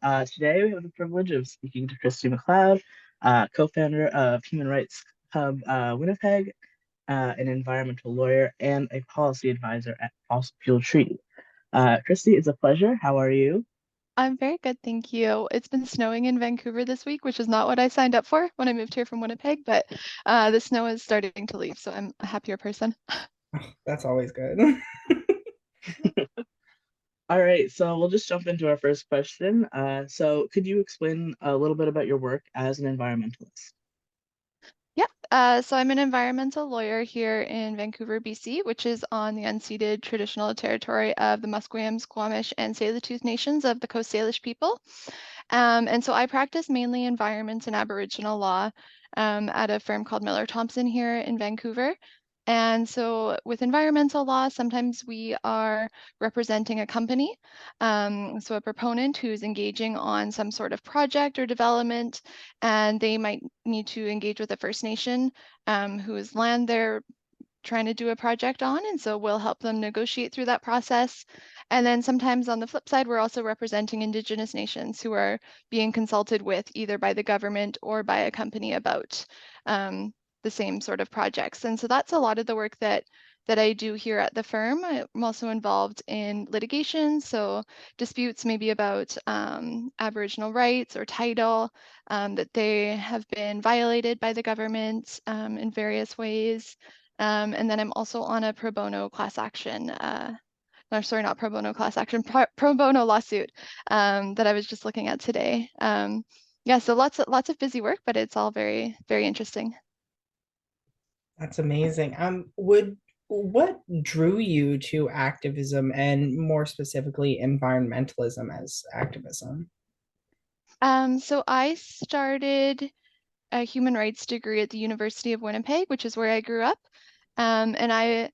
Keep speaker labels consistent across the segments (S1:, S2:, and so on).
S1: Today we have the privilege of speaking to Christie McLeod, co-founder of Human Rights Hub Winnipeg, an environmental lawyer, and a policy advisor at Fossil Fuel Treaty. Christie, it's a pleasure. How are you?
S2: I'm very good, thank you. It's been snowing in Vancouver this week, which is not what I signed up for when I moved here from Winnipeg, but the snow is starting to leave, so I'm a happier person.
S3: That's always good.
S1: All right, so we'll just jump into our first question. So could you explain a little bit about your work as an environmentalist?
S2: Yep. So I'm an environmental lawyer here in Vancouver, BC, which is on the unceded traditional territory of the Musqueam, Squamish, and Tsleil-Waututh nations of the Coast Salish people. And so I practice mainly environment and Aboriginal law at a firm called Miller Thompson here in Vancouver. And so with environmental law, sometimes we are representing a company, so a proponent who's engaging on some sort of project or development, and they might need to engage with a First Nation whose land they're trying to do a project on. And so we'll help them negotiate through that process. And then sometimes on the flip side, we're also representing Indigenous nations who are being consulted with either by the government or by a company about the same sort of projects. And so that's a lot of the work that I do here at the firm. I'm also involved in litigation, so disputes maybe about Aboriginal rights or title that they have been violated by the government in various ways. And then I'm also on a pro bono class action, or sorry, not pro bono class action, pro bono lawsuit that I was just looking at today. Yeah, so lots of busy work, but it's all very, very interesting.
S3: That's amazing. Would what drew you to activism and more specifically environmentalism as activism?
S2: So I started a human rights degree at the University of Winnipeg, which is where I grew up. And I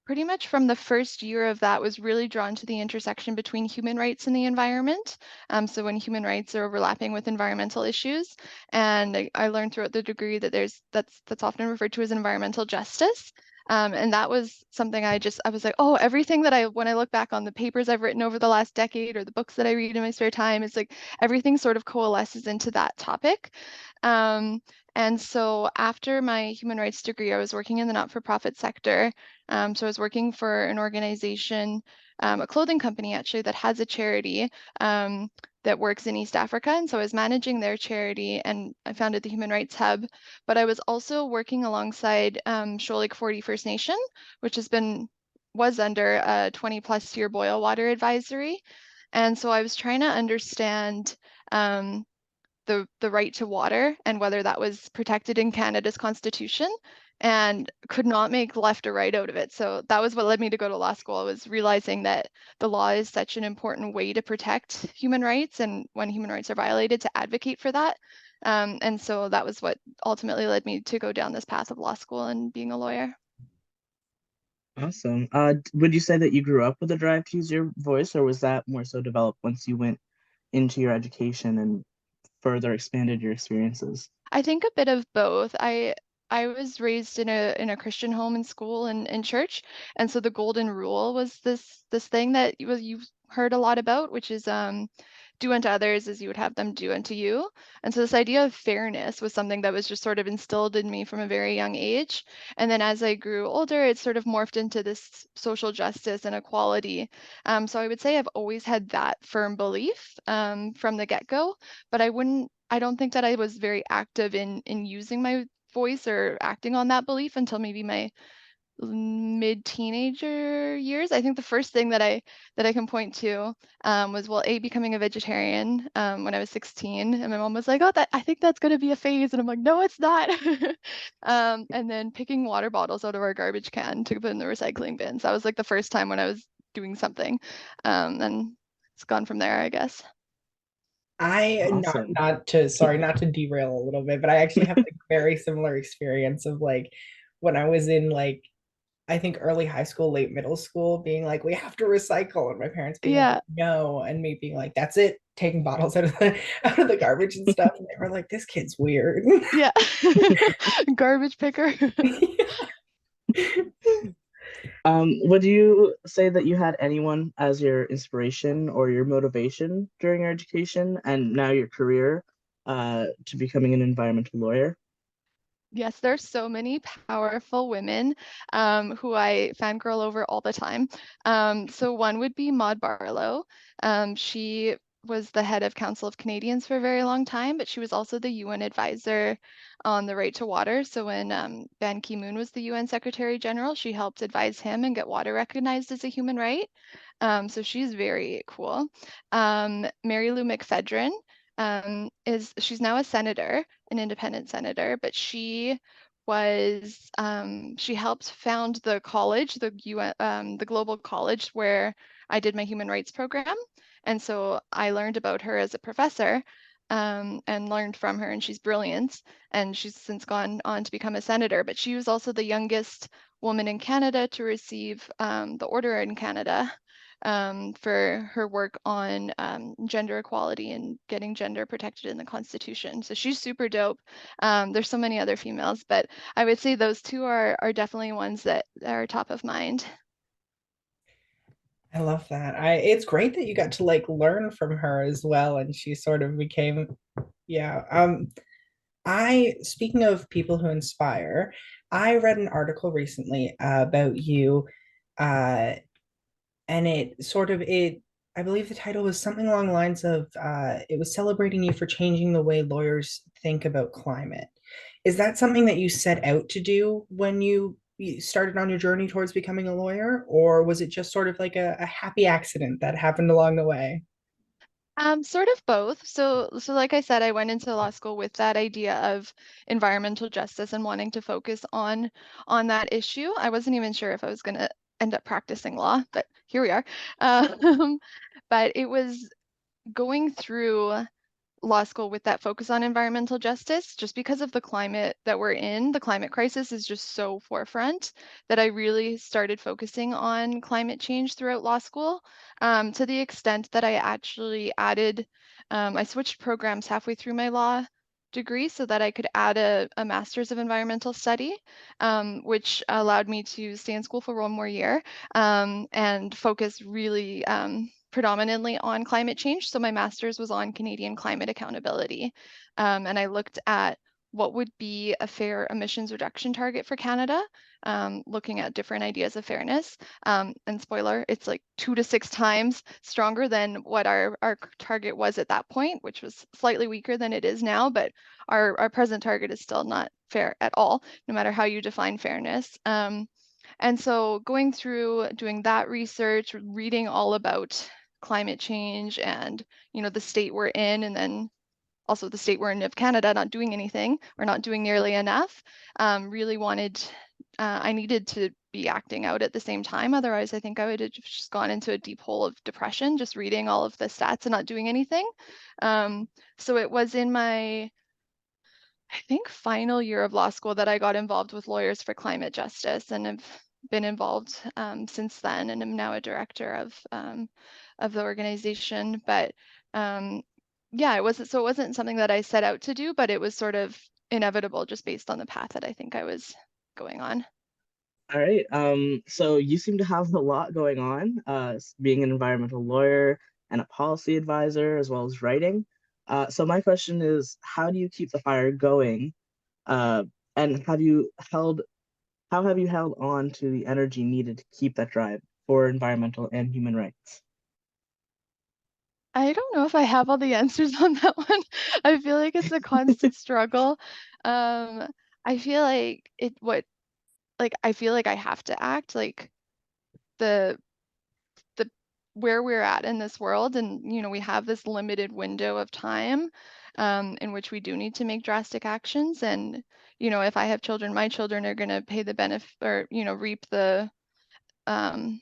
S2: pretty much from the first year of that was really drawn to the intersection between human rights and the environment. So when human rights are overlapping with environmental issues, and I learned throughout the degree that that's often referred to as environmental justice. And that was something I was like, oh, everything that when I look back on the papers I've written over the last decade or the books that I read in my spare time, it's like everything sort of coalesces into that topic. Um, and so after my human rights degree, I was working in the not-for-profit sector. So I was working for an organization, a clothing company actually, that has a charity that works in East Africa. And so I was managing their charity and I founded the Human Rights Hub. But I was also working alongside Shoal Lake 40 First Nation, which was under a 20 plus year boil water advisory. And so I was trying to understand the right to water and whether that was protected in Canada's constitution and could not make left or right out of it. So that was what led me to go to law school. I was realizing that the law is such an important way to protect human rights and when human rights are violated to advocate for that. And so that was what ultimately led me to go down this path of law school and being a lawyer.
S1: Awesome. Would you say that you grew up with a drive to use your voice, or was that more so developed once you went into your education and further expanded your experiences?
S2: I think a bit of both. I was raised in a Christian home and school and in church, and so the golden rule was this thing that you've heard a lot about, which is do unto others as you would have them do unto you. And so this idea of fairness was something that was just sort of instilled in me from a very young age. And then as I grew older, it sort of morphed into this social justice and equality. So I would say I've always had that firm belief from the get-go, but I don't think that I was very active in using my voice or acting on that belief until maybe my mid-teenager years. I think the first thing that I can point to was well, becoming a vegetarian when I was 16, and my mom was like, "Oh, that I think that's going to be a phase," and I'm like, "No, it's not." And then picking water bottles out of our garbage can to put in the recycling bins. That was like the first time when I was doing something, and it's gone from there, I guess.
S3: I
S1: Awesome.
S3: not to sorry, not to derail a little bit, but I actually have like very similar experience of like when I was in like I think early high school, late middle school, being like, we have to recycle, and my parents being like,
S2: Yeah,
S3: no, and me being like, that's it, taking bottles out of the out of the garbage and stuff. And they were like, this kid's weird.
S2: yeah. Garbage picker.
S1: Would you say that you had anyone as your inspiration or your motivation during your education and now your career to becoming an environmental lawyer?
S2: Yes, there's so many powerful women who I fangirl over all the time. So one would be Maud Barlow. She was the head of Council of Canadians for a very long time, but she was also the UN advisor on the right to water. So when Ban Ki-moon was the UN Secretary General, she helped advise him and get water recognized as a human right. So she's very cool. Mary Lou McPhedran she's now a senator, an independent senator, but she helped found the college, the UN, the global college where I did my human rights program. And so I learned about her as a professor and learned from her, and she's brilliant. And she's since gone on to become a senator, but she was also the youngest woman in Canada to receive the Order in Canada for her work on gender equality and getting gender protected in the Constitution. So she's super dope. There's so many other females, but I would say those two are definitely ones that are top of mind.
S3: I love that. It's great that you got to like learn from her as well, and she sort of became, yeah. I speaking of people who inspire, I read an article recently about you, uh, and it I believe the title was something along the lines of it was celebrating you for changing the way lawyers think about climate. Is that something that you set out to do when you started on your journey towards becoming a lawyer, or was it just sort of like a happy accident that happened along the way?
S2: Sort of both. So like I said, I went into law school with that idea of environmental justice and wanting to focus on that issue. I wasn't even sure if I was going to end up practicing law, but here we are. Um, but it was going through law school with that focus on environmental justice, just because of the climate that we're in, the climate crisis is just so forefront that I really started focusing on climate change throughout law school, to the extent that I actually I switched programs halfway through my law degree so that I could add a master's of environmental study, which allowed me to stay in school for one more year and focus really predominantly on climate change. So my master's was on Canadian climate accountability. And I looked at what would be a fair emissions reduction target for Canada, looking at different ideas of fairness. And spoiler, it's like 2 to 6 times stronger than what our target was at that point, which was slightly weaker than it is now, but our present target is still not fair at all, no matter how you define fairness. And so going through doing that research, reading all about climate change and, the state we're in, and then also the state we're in of Canada not doing anything or not doing nearly enough, really I needed to be acting out at the same time. Otherwise, I think I would have just gone into a deep hole of depression, just reading all of the stats and not doing anything. So it was in my, I think, final year of law school that I got involved with Lawyers for Climate Justice, and have been involved since then, and am now a director of the organization. But um, yeah, it wasn't something that I set out to do, but it was sort of inevitable just based on the path that I think I was going on.
S1: All right. So you seem to have a lot going on, being an environmental lawyer and a policy advisor, as well as writing. So my question is, how do you keep the fire going? Uh, and how have you held on to the energy needed to keep that drive for environmental and human rights?
S2: I don't know if I have all the answers on that one. I feel like it's a constant struggle. Um, I feel like I feel like I have to act like the the where we're at in this world, and we have this limited window of time in which we do need to make drastic actions. And if I have children, my children are going to pay the benefit, or reap the um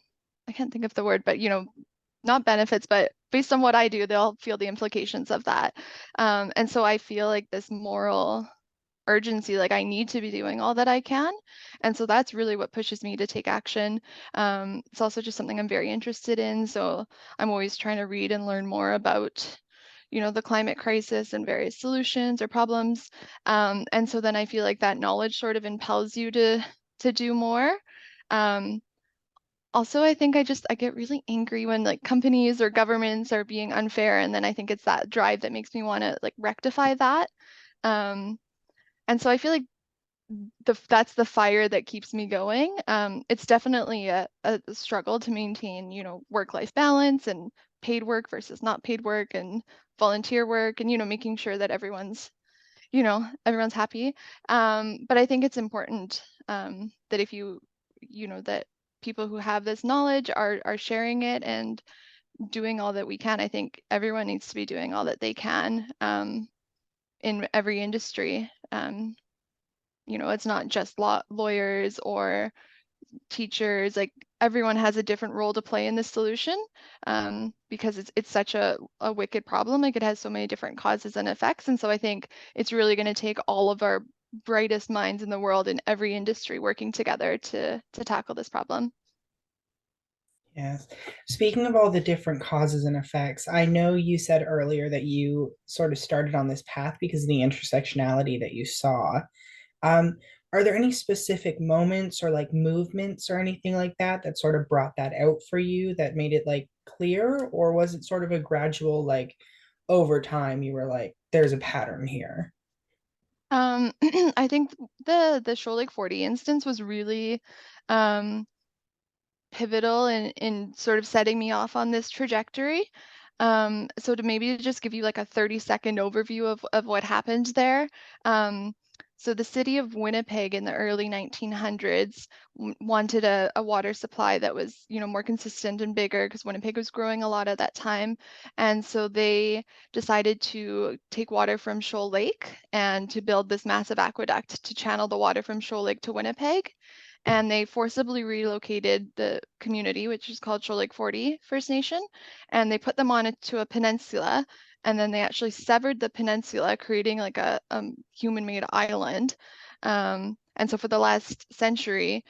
S2: I can't think of the word, but not benefits, but based on what I do, they'll feel the implications of that. And so I feel like this moral urgency, like I need to be doing all that I can. And so that's really what pushes me to take action. It's also just something I'm very interested in. So I'm always trying to read and learn more about, the climate crisis and various solutions or problems. And so then I feel like that knowledge sort of impels you to do more. Um, Also, I think I get really angry when like companies or governments are being unfair, and then I think it's that drive that makes me want to like rectify that. Um, and so I feel like that's the fire that keeps me going. It's definitely a struggle to maintain, work-life balance and paid work versus not paid work and volunteer work and, making sure that everyone's happy. But I think it's important that if that people who have this knowledge are sharing it and doing all that we can. I think everyone needs to be doing all that they can in every industry. It's not just lawyers or teachers. Like everyone has a different role to play in this solution because it's such a wicked problem. Like it has so many different causes and effects. And so I think it's really going to take all of our brightest minds in the world in every industry working together to tackle this problem.
S3: Yes. Speaking of all the different causes and effects, I know you said earlier that you sort of started on this path because of the intersectionality that you saw. Um, are there any specific moments or like movements or anything like that that sort of brought that out for you that made it like clear, or was it sort of a gradual like over time you were like, there's a pattern here?
S2: I think the Shoal Lake 40 instance was really um, pivotal in sort of setting me off on this trajectory. So to maybe just give you like a 30-second overview of what happened there. Um, so the city of Winnipeg in the early 1900s wanted a water supply that was, more consistent and bigger because Winnipeg was growing a lot at that time. And so they decided to take water from Shoal Lake and to build this massive aqueduct to channel the water from Shoal Lake to Winnipeg, and they forcibly relocated the community, which is called Shoal Lake 40 First Nation, and they put them onto a peninsula, and then they actually severed the peninsula, creating like a human-made island. And so for the last century,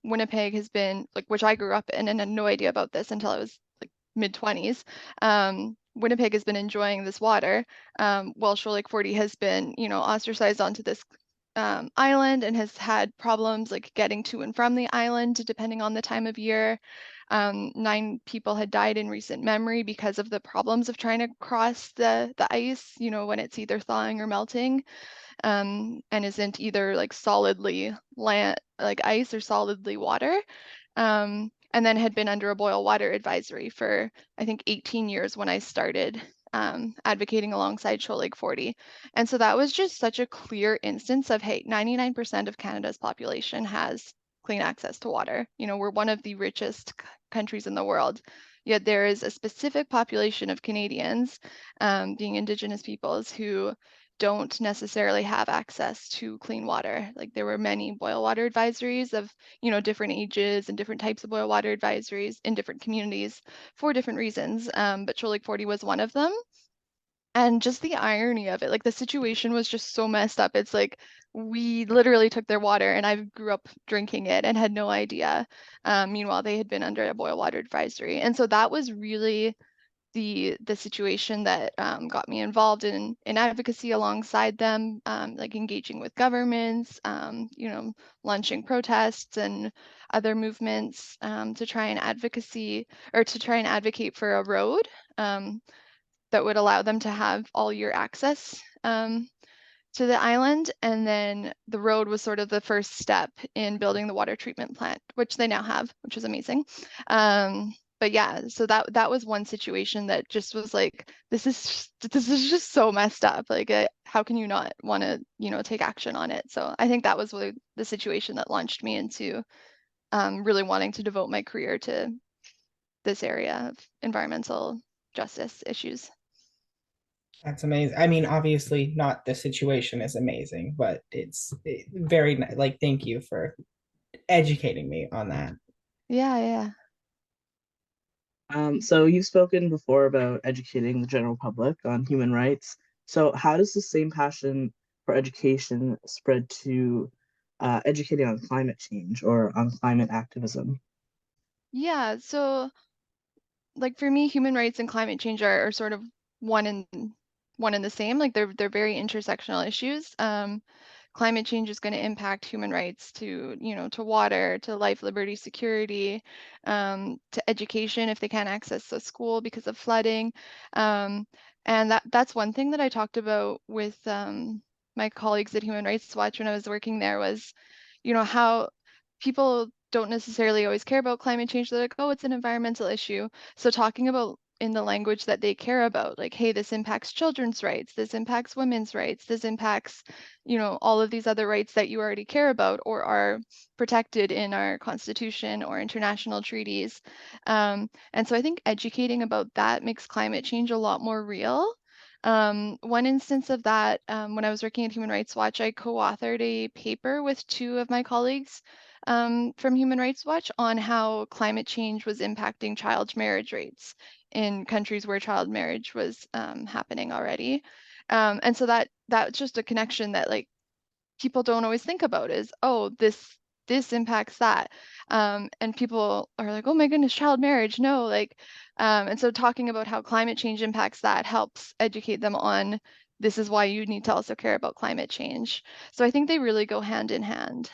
S2: Winnipeg has been like, which I grew up in and had no idea about this until I was like mid-20s. Winnipeg has been enjoying this water, while Shoal Lake 40 has been, ostracized onto this island and has had problems like getting to and from the island depending on the time of year. 9 people had died in recent memory because of the problems of trying to cross the ice, when it's either thawing or melting, and isn't either like solidly land like ice or solidly water. And then had been under a boil water advisory for I think 18 years when I started advocating alongside Shoal Lake 40. And so that was just such a clear instance of, hey, 99% of Canada's population has clean access to water. We're one of the richest countries in the world. Yet there is a specific population of Canadians, being Indigenous peoples, who don't necessarily have access to clean water. Like there were many boil water advisories of, different ages and different types of boil water advisories in different communities for different reasons. But Shoal Lake 40 was one of them. And just the irony of it, like the situation was just so messed up. It's like we literally took their water and I grew up drinking it and had no idea. Meanwhile, they had been under a boil water advisory. And so that was really the situation that got me involved in advocacy alongside them, like engaging with governments, launching protests and other movements to try and advocate for a road that would allow them to have all year access to the island. And then the road was sort of the first step in building the water treatment plant, which they now have, which is amazing. But yeah, so that was one situation that just was like, this is just so messed up. Like, how can you not want to, take action on it? So I think that was really the situation that launched me into really wanting to devote my career to this area of environmental justice issues.
S3: That's amazing. I mean, obviously, not the situation is amazing, but it's very like, thank you for educating me on that.
S2: Yeah, yeah.
S1: So you've spoken before about educating the general public on human rights. So how does the same passion for education spread to educating on climate change or on climate activism?
S2: Yeah, so like for me, human rights and climate change are sort of one and the same. Like they're very intersectional issues. climate change is going to impact human rights to, to water, to life, liberty, security, to education if they can't access a school because of flooding. And that's one thing that I talked about with my colleagues at Human Rights Watch when I was working there was, how people don't necessarily always care about climate change. They're like, oh, it's an environmental issue. So talking about in the language that they care about, like, hey, this impacts children's rights, this impacts women's rights, this impacts, all of these other rights that you already care about or are protected in our constitution or international treaties. And so I think educating about that makes climate change a lot more real. One instance of that, when I was working at Human Rights Watch, I co-authored a paper with two of my colleagues from Human Rights Watch on how climate change was impacting child marriage rates in countries where child marriage was happening already. And so that's just a connection that like people don't always think about is, oh, this impacts that. And people are like, oh my goodness, child marriage, no, like, and so talking about how climate change impacts that helps educate them on this is why you need to also care about climate change. So I think they really go hand in hand.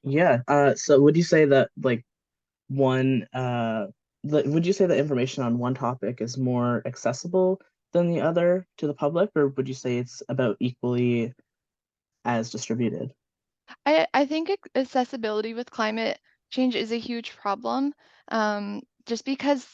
S1: Yeah. So would you say that like one would you say that information on one topic is more accessible than the other to the public, or would you say it's about equally as distributed?
S2: I think accessibility with climate change is a huge problem, just because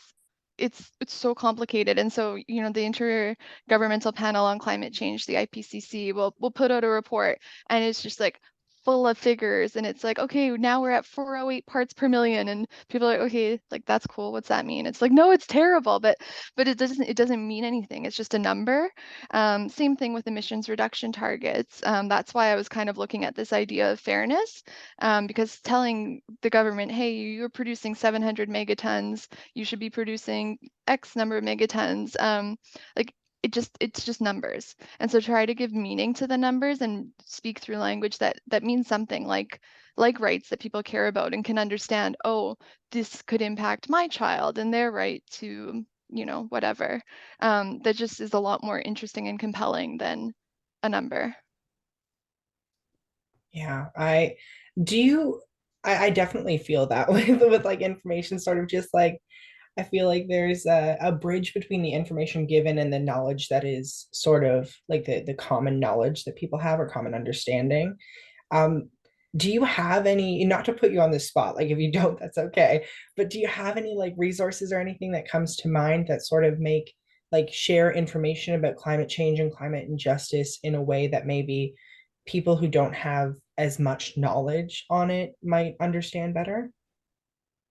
S2: it's so complicated. And so, the Intergovernmental Panel on Climate Change, the IPCC, will put out a report, and it's just like full of figures, and it's like, okay, now we're at 408 parts per million, and people are like, okay, like that's cool. What's that mean? It's like, no, it's terrible, but it doesn't mean anything. It's just a number. Same thing with emissions reduction targets. That's why I was kind of looking at this idea of fairness, because telling the government, hey, you're producing 700 megatons, you should be producing X number of megatons, like it's just numbers. And so try to give meaning to the numbers and speak through language that means something like rights that people care about and can understand, oh, this could impact my child and their right to whatever. That just is a lot more interesting and compelling than a number.
S3: Yeah, I do you I definitely feel that with like information sort of just like I feel like there's a bridge between the information given and the knowledge that is sort of like the common knowledge that people have or common understanding. Um, do you have any, not to put you on the spot, like if you don't, that's okay, but do you have any like resources or anything that comes to mind that sort of make like share information about climate change and climate injustice in a way that maybe people who don't have as much knowledge on it might understand better?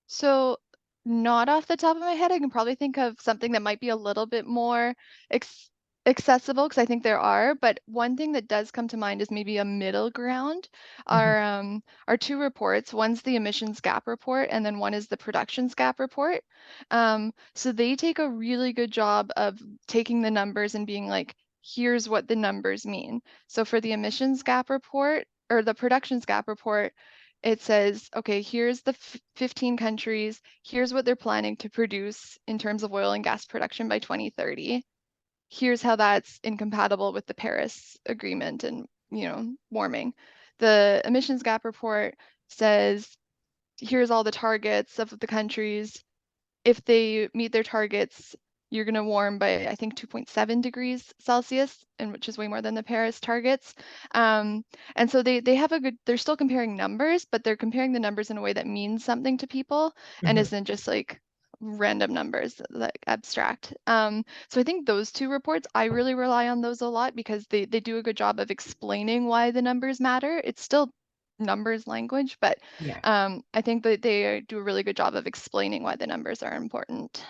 S2: So, not off the top of my head, I can probably think of something that might be a little bit more ex accessible because I think there are. But one thing that does come to mind is maybe a middle ground.
S3: Mhm.
S2: Our two reports. One's the emissions gap report, and then one is the productions gap report. So they take a really good job of taking the numbers and being like, here's what the numbers mean. So for the emissions gap report or the productions gap report, it says, okay, here's the 15 countries, here's what they're planning to produce in terms of oil and gas production by 2030. Here's how that's incompatible with the Paris Agreement and, warming. The emissions gap report says, here's all the targets of the countries. If they meet their targets, you're going to warm by, I think, 2.7 degrees Celsius, and which is way more than the Paris targets. And so they have a good, they're still comparing numbers, but they're comparing the numbers in a way that means something to people and
S3: Mhm.
S2: isn't just like random numbers, like abstract. So I think those two reports, I really rely on those a lot because they do a good job of explaining why the numbers matter. It's still numbers language, but
S3: Yeah.
S2: I think that they do a really good job of explaining why the numbers are important.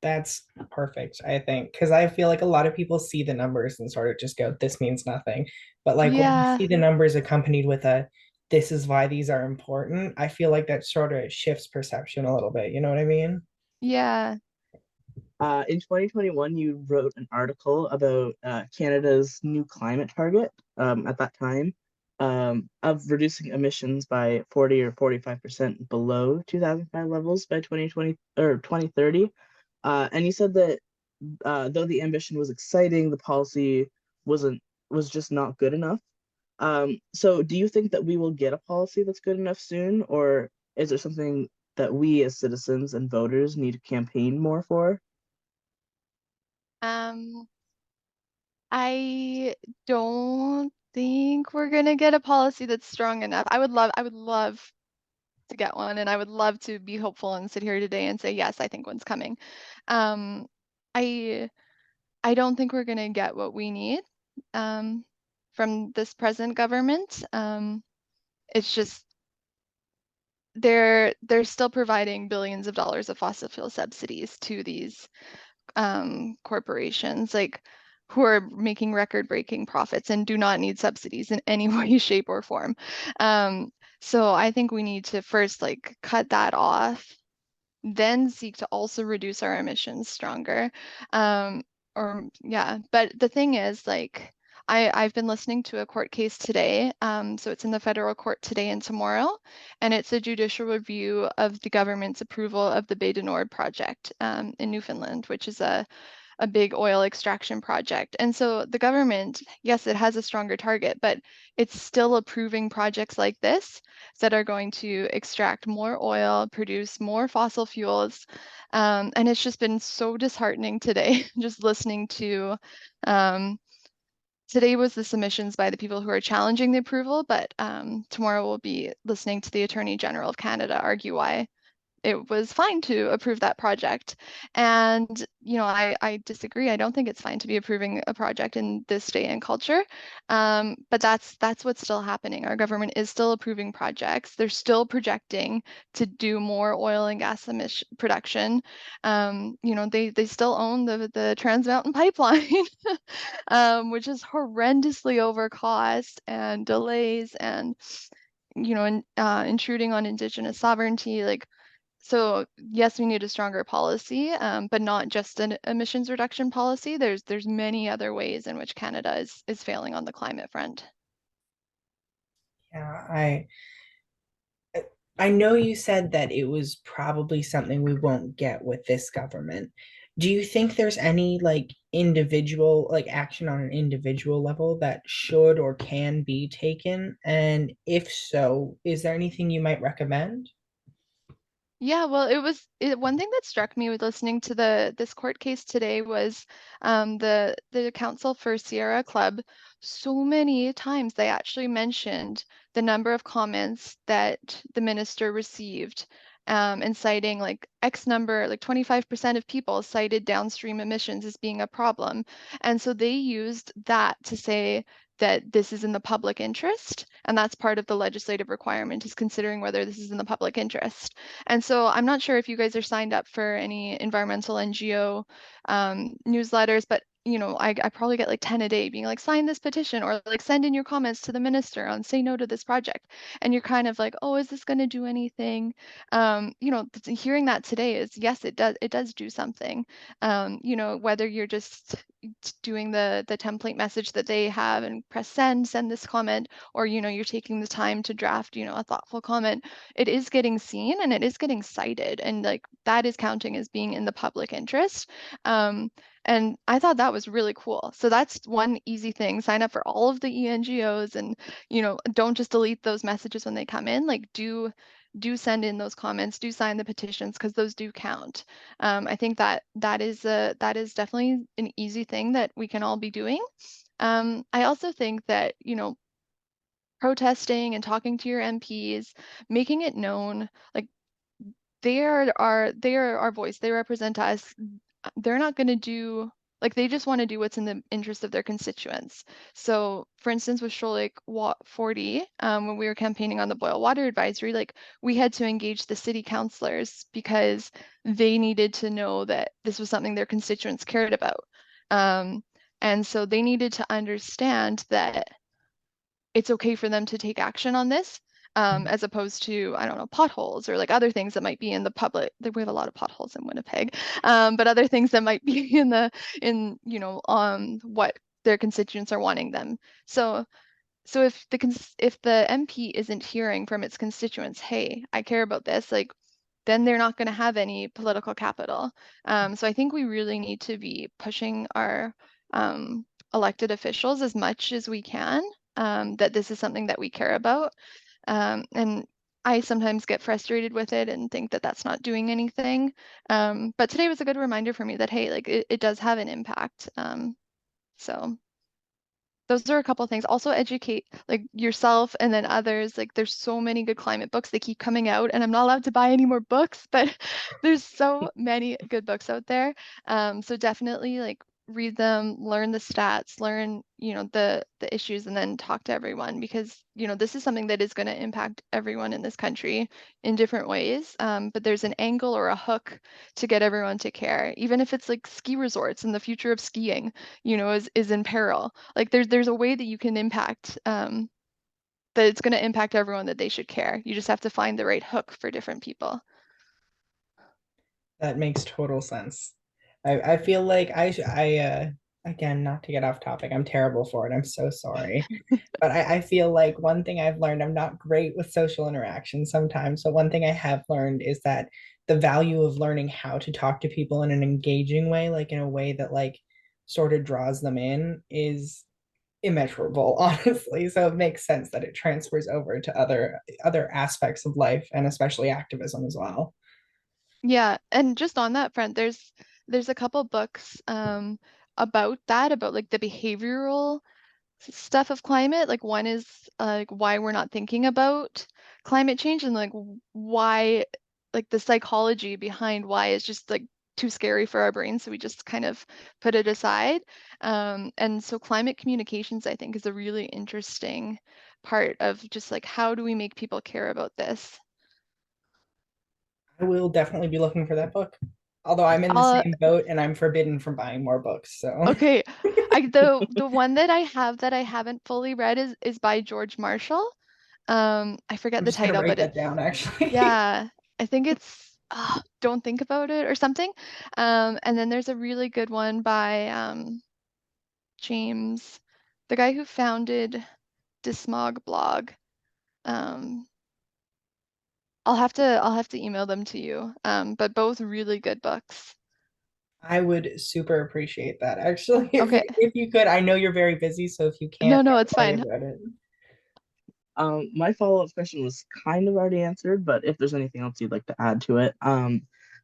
S3: That's perfect, I think, because I feel like a lot of people see the numbers and sort of just go, this means nothing. But like when you
S2: Yeah,
S3: see the numbers accompanied with a, this is why these are important, I feel like that sort of shifts perception a little bit. You know what I mean?
S2: yeah.
S1: In 2021, you wrote an article about Canada's new climate target at that time of reducing emissions by 40 or 45% below 2005 levels by 2020 or 2030. And you said that though the ambition was exciting, the policy wasn't was just not good enough. So do you think that we will get a policy that's good enough soon, or is there something that we as citizens and voters need to campaign more for?
S2: Um, I don't think we're gonna get a policy that's strong enough. I would love to get one, and I would love to be hopeful and sit here today and say, yes, I think one's coming. Um, I I don't think we're gonna get what we need um, from this present government. It's just they're still providing billions of dollars of fossil fuel subsidies to these corporations, like who are making record-breaking profits and do not need subsidies in any way, shape, or form. Um, so I think we need to first like cut that off, then seek to also reduce our emissions stronger. Um, or yeah, but the thing is, like, I've been listening to a court case today. So it's in the federal court today and tomorrow, and it's a judicial review of the government's approval of the Bay du Nord project in Newfoundland, which is a big oil extraction project. And so the government, yes, it has a stronger target, but it's still approving projects like this that are going to extract more oil, produce more fossil fuels. And it's just been so disheartening today, just listening to. Today was the submissions by the people who are challenging the approval, but tomorrow we'll be listening to the Attorney General of Canada argue why it was fine to approve that project. And, I disagree. I don't think it's fine to be approving a project in this day and culture. But that's what's still happening. Our government is still approving projects. They're still projecting to do more oil and gas emission production. They still own the Trans Mountain Pipeline, which is horrendously over cost and delays and intruding on Indigenous sovereignty. Like, so yes, we need a stronger policy, but not just an emissions reduction policy. There's many other ways in which Canada is failing on the climate front.
S3: Yeah, I know you said that it was probably something we won't get with this government. Do you think there's any like individual like action on an individual level that should or can be taken? And if so, is there anything you might recommend?
S2: Yeah, well, one thing that struck me with listening to this court case today was the counsel for Sierra Club. So many times they actually mentioned the number of comments that the minister received, and citing like X number, like 25% of people cited downstream emissions as being a problem. And so they used that to say that this is in the public interest, and that's part of the legislative requirement, is considering whether this is in the public interest. And so I'm not sure if you guys are signed up for any environmental NGO newsletters, but I probably get like 10 a day being like, sign this petition, or like send in your comments to the minister on say no to this project. And you're kind of like, oh, is this going to do anything? Hearing that today is, yes, it does do something. Whether you're just doing the template message that they have and press send this comment, or you're taking the time to draft a thoughtful comment, it is getting seen and it is getting cited, and like that is counting as being in the public interest. And I thought that was really cool. So that's one easy thing. Sign up for all of the ENGOs, and don't just delete those messages when they come in. Like, do send in those comments, do sign the petitions, because those do count. I think that is definitely an easy thing that we can all be doing. I also think that protesting and talking to your MPs, making it known, like they are our voice. They represent us. They're not going to do, like, they just want to do what's in the interest of their constituents. So, for instance, with Shoal Lake 40, when we were campaigning on the boil water advisory, like we had to engage the city councilors because they needed to know that this was something their constituents cared about. And so they needed to understand that it's okay for them to take action on this, as opposed to, I don't know, potholes or like other things that might be in the public. We have a lot of potholes in Winnipeg, but other things that might be what their constituents are wanting them. So if the MP isn't hearing from its constituents, hey, I care about this, like, then they're not going to have any political capital. So I think we really need to be pushing our elected officials as much as we can, that this is something that we care about. And I sometimes get frustrated with it and think that that's not doing anything. But today was a good reminder for me that, hey, like it does have an impact. So those are a couple things. Also educate like yourself and then others. Like there's so many good climate books. They keep coming out and I'm not allowed to buy any more books, but there's so many good books out there. So definitely like read them, learn the stats, learn, the issues and then talk to everyone because, this is something that is going to impact everyone in this country in different ways. But there's an angle or a hook to get everyone to care, even if it's like ski resorts and the future of skiing, is in peril. Like there's a way that you can impact that it's going to impact everyone that they should care. You just have to find the right hook for different people.
S3: That makes total sense. I feel like again, not to get off topic, I'm terrible for it. I'm so sorry. But I feel like one thing I've learned, I'm not great with social interaction sometimes. So one thing I have learned is that the value of learning how to talk to people in an engaging way, like in a way that like sort of draws them in, is immeasurable, honestly. So it makes sense that it transfers over to other aspects of life and especially activism as well.
S2: Yeah, and just on that front, there's a couple books about that, about like the behavioral stuff of climate. Like one is like why we're not thinking about climate change and like why like the psychology behind why is just like too scary for our brains, so we just kind of put it aside. And so climate communications, I think, is a really interesting part of just like how do we make people care about this?
S3: I will definitely be looking for that book. Although I'm in the
S2: I'll
S3: same boat and I'm forbidden from buying more books. So
S2: Okay, the one that I have that I haven't fully read is by George Marshall. I forget
S3: I'm
S2: the
S3: just gonna
S2: title,
S3: write
S2: but
S3: that down actually.
S2: yeah, I think it's Don't Think About It or something. And then there's a really good one by James, the guy who founded Dismog blog. Um, I'll have to email them to you. But both really good books.
S3: I would super appreciate that actually.
S2: Okay,
S3: If you could, I know you're very busy, so if you can't,
S2: no,
S3: don't
S2: it's
S3: worry
S2: fine.
S3: about it.
S1: My follow-up question was kind of already answered, but if there's anything else you'd like to add to it,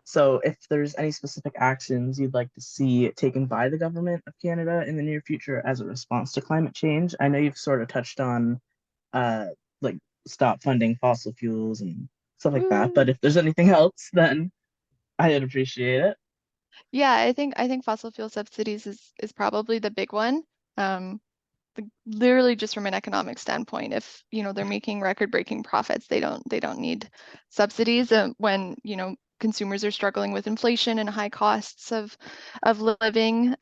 S1: so if there's any specific actions you'd like to see taken by the government of Canada in the near future as a response to climate change, I know you've sort of touched on, uh, like stop funding fossil fuels and stuff like that,
S2: Woo.
S1: but if there's anything else, then I'd appreciate it.
S2: Yeah, I think fossil fuel subsidies is probably the big one. Um, Literally just from an economic standpoint, if they're making record-breaking profits, they don't need subsidies when consumers are struggling with inflation and high costs of living.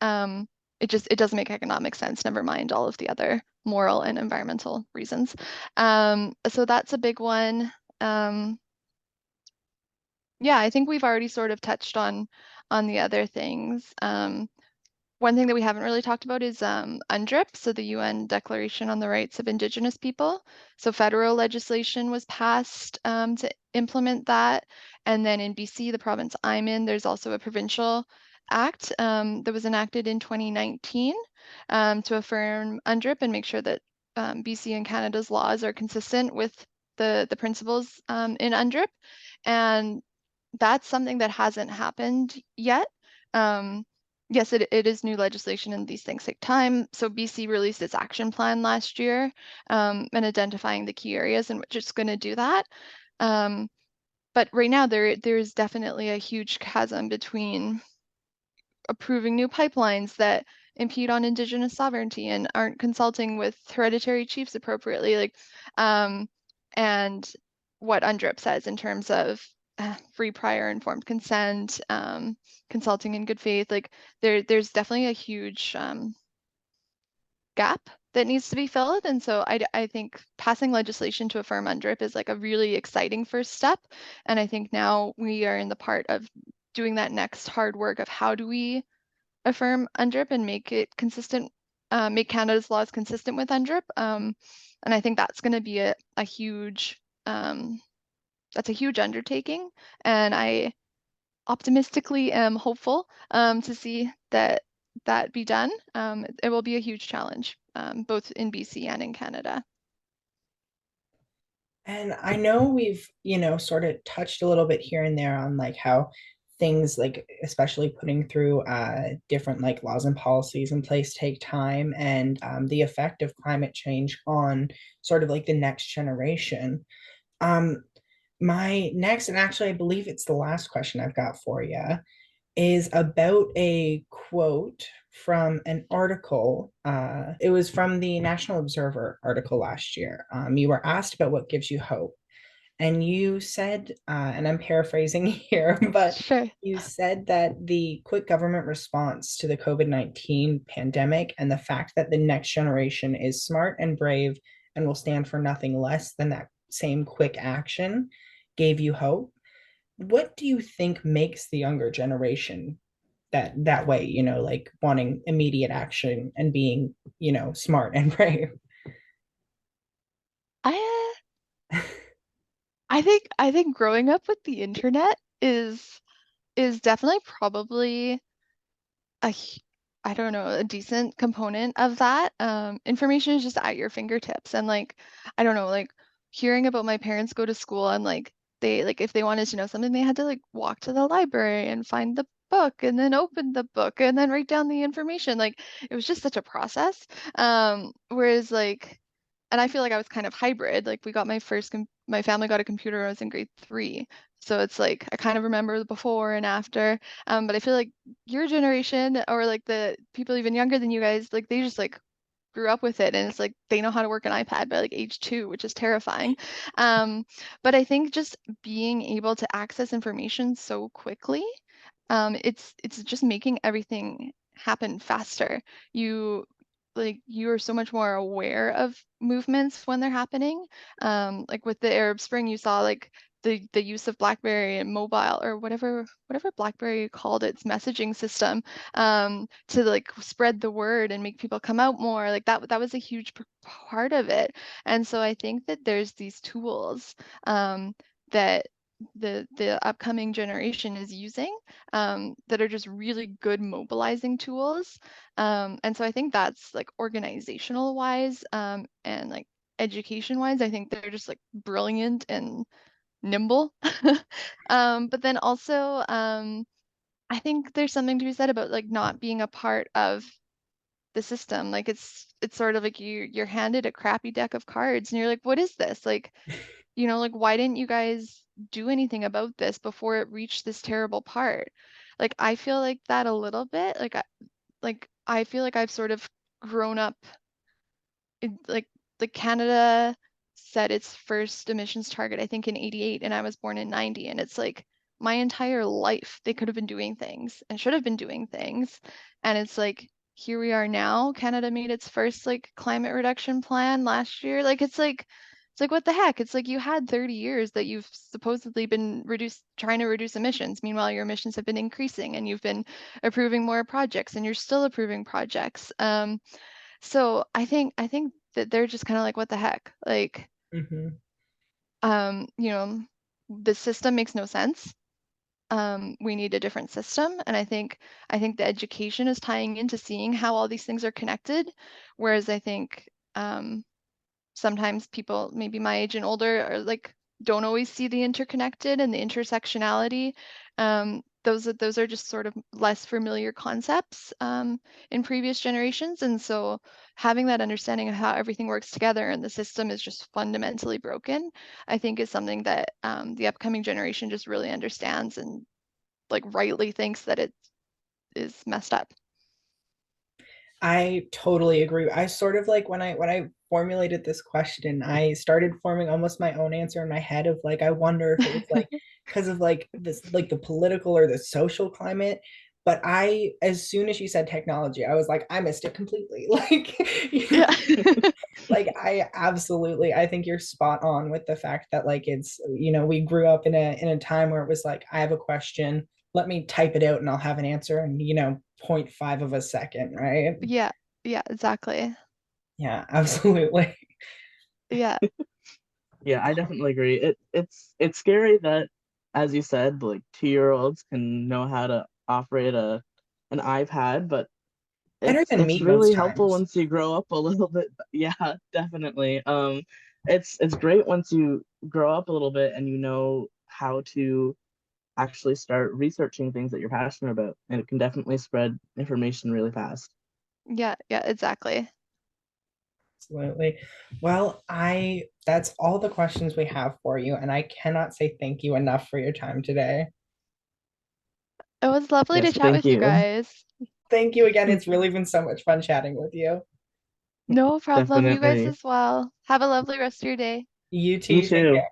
S2: It doesn't make economic sense. Never mind all of the other moral and environmental reasons. So that's a big one. Um, yeah, I think we've already sort of touched on the other things. One thing that we haven't really talked about is UNDRIP, so the UN Declaration on the Rights of Indigenous People. So federal legislation was passed to implement that. And then in BC, the province I'm in, there's also a provincial act that was enacted in 2019 to affirm UNDRIP and make sure that BC and Canada's laws are consistent with the principles in UNDRIP. And that's something that hasn't happened yet. Um, yes, it is new legislation and these things take time. So BC released its action plan last year and identifying the key areas in which it's going to do that. Um, but right now there's definitely a huge chasm between approving new pipelines that impede on Indigenous sovereignty and aren't consulting with hereditary chiefs appropriately, um, and what UNDRIP says in terms of free, prior, informed consent, consulting in good faith. Like there's definitely a huge gap that needs to be filled. And so I think passing legislation to affirm UNDRIP is like a really exciting first step. And I think now we are in the part of doing that next hard work of how do we affirm UNDRIP and make it consistent, make Canada's laws consistent with UNDRIP. And I think that's going to be a huge, that's a huge undertaking. And I optimistically am hopeful to see that that be done. It will be a huge challenge, both in BC and in Canada.
S3: And I know we've, sort of touched a little bit here and there on like how things like especially putting through different like laws and policies in place take time, and the effect of climate change on sort of like the next generation. Um, my next, and actually I believe it's the last question I've got for you, is about a quote from an article. It was from the National Observer article last year. You were asked about what gives you hope. And you said, and I'm paraphrasing here, but
S2: Sure.
S3: you said that the quick government response to the COVID-19 pandemic and the fact that the next generation is smart and brave and will stand for nothing less than that same quick action gave you hope. What do you think makes the younger generation that way, like wanting immediate action and being, smart and brave?
S2: I I think growing up with the internet is definitely probably a hu- I don't know, a decent component of that. Information is just at your fingertips. And like, I don't know, like hearing about my parents go to school and like they like if they wanted to know something, they had to like walk to the library and find the book and then open the book and then write down the information. Like it was just such a process. Whereas like and I feel like I was kind of hybrid. Like we got my family got a computer when I was in grade 3. So it's like I kind of remember the before and after. But I feel like your generation or like the people even younger than you guys, like they just like grew up with it and it's like they know how to work an iPad by like age 2, which is terrifying. Um, but I think just being able to access information so quickly, it's just making everything happen faster. You you are so much more aware of movements when they're happening. Like with the Arab Spring, you saw like the use of BlackBerry and mobile or whatever BlackBerry called its messaging system to like spread the word and make people come out more. Like that was a huge part of it. And so I think that there's these tools that the upcoming generation is using that are just really good mobilizing tools. And so I think that's like organizational wise and like education wise, I think they're just like brilliant and nimble. But then also, I think there's something to be said about like not being a part of the system. Like it's sort of like you're handed a crappy deck of cards and you're like, what is this? Like, like why didn't you guys do anything about this before it reached this terrible part? Like I feel like that a little bit. Like I feel like I've sort of grown up like Canada set its first emissions target I think in 88 and I was born in 90 and it's like my entire life they could have been doing things and should have been doing things and it's like here we are now. Canada made its first like climate reduction plan last year. It's like what the heck? It's like you had 30 years that you've supposedly been trying to reduce emissions. Meanwhile, your emissions have been increasing and you've been approving more projects and you're still approving projects. So I think that they're just kind of like, what the heck? Like,
S3: Mm-hmm.
S2: um, you know, the system makes no sense. We need a different system. And I think the education is tying into seeing how all these things are connected. Whereas I think sometimes people maybe my age and older are like don't always see the interconnected and the intersectionality. Those are just sort of less familiar concepts in previous generations, and so having that understanding of how everything works together and the system is just fundamentally broken, I think is something that the upcoming generation just really understands and like rightly thinks that it is messed up.
S3: I totally agree. I sort of like when I formulated this question, I started forming almost my own answer in my head of like I wonder if it was like because of like this like the political or the social climate. But I, as soon as you said technology, I was like, I missed it completely.
S2: Yeah.
S3: Like I absolutely, I think you're spot on with the fact that like it's, we grew up in a time where it was like, I have a question, let me type it out and I'll have an answer in, 0.5 of a second, right?
S2: Yeah, yeah, exactly.
S3: Yeah, absolutely.
S2: Yeah.
S1: Yeah, I definitely agree. It's scary that, as you said, like 2-year-olds can know how to operate an iPad, but
S3: Better than
S1: It's
S3: me most
S1: really helpful
S3: times.
S1: once you grow up a little bit. Yeah, definitely. It's great once you grow up a little bit and you know how to actually start researching things that you're passionate about, and it can definitely spread information really fast.
S2: Yeah, yeah, exactly.
S3: Absolutely. Well, I that's all the questions we have for you, and I cannot say thank you enough for your time today.
S2: It was lovely to
S1: Yes,
S2: chat
S1: thank
S2: with you
S1: you.
S2: guys.
S3: Thank you again. It's really been so much fun chatting with you.
S2: No problem. You guys
S1: Definitely.
S2: as well. Have a lovely rest of your day.
S3: You
S1: You
S3: too. Take
S1: too.
S3: care.